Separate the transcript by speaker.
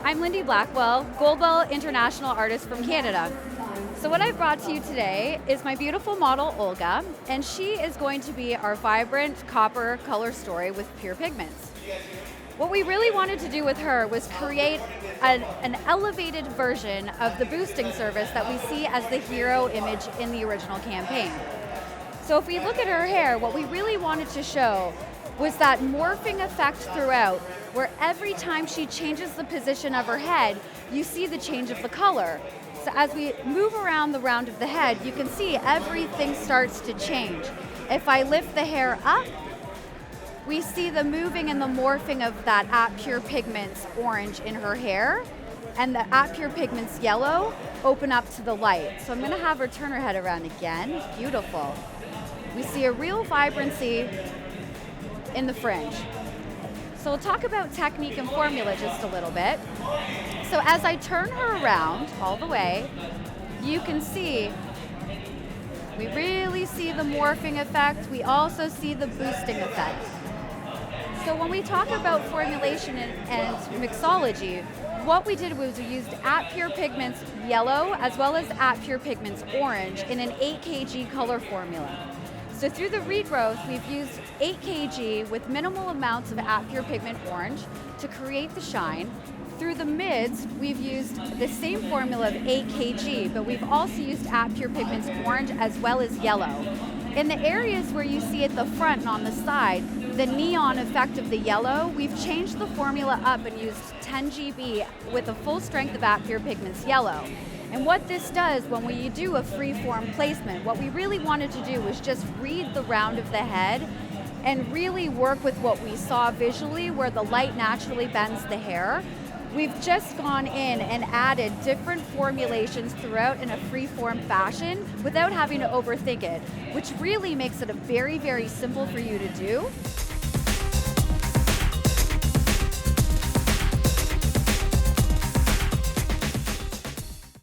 Speaker 1: I'm Lindie Blackwell, Goldwell international artist from Canada. So what I've brought to you today is my beautiful model Olga, and she is going to be our vibrant copper color story with pure pigments. What we really wanted to do with her was create an elevated version of the boosting service that we see as the hero image in the original campaign. So if we look at her hair, what we really wanted to show was that morphing effect throughout, where every time she changes the position of her head, you see the change of the color. So as we move around the round of the head, you can see everything starts to change. If I lift the hair up, we see the moving and the morphing of that at Pure Pigments orange in her hair, and the at Pure Pigments yellow open up to the light. So I'm gonna have her turn her head around again. Beautiful. We see a real vibrancy in the fringe. So we'll talk about technique and formula just a little bit. So as I turn her around all the way, you can see, we really see the morphing effect. We also see the boosting effect. So when we talk about formulation and mixology, what we did was we used at Pure Pigments yellow as well as at Pure Pigments orange in an 8 kg color formula. So through the regrowth, we've used 8 kg with minimal amounts of at Pure Pigment orange to create the shine. Through the mids, we've used the same formula of 8 kg, but we've also used at Pure Pigments orange as well as yellow. In the areas where you see at the front and on the side, the neon effect of the yellow, we've changed the formula up and used 10 GB with a full strength of at Pure Pigments yellow. And what this does when we do a free-form placement, what we really wanted to do was just read the round of the head and really work with what we saw visually where the light naturally bends the hair. We've just gone in and added different formulations throughout in a free-form fashion without having to overthink it, which really makes it a very, very simple for you to do.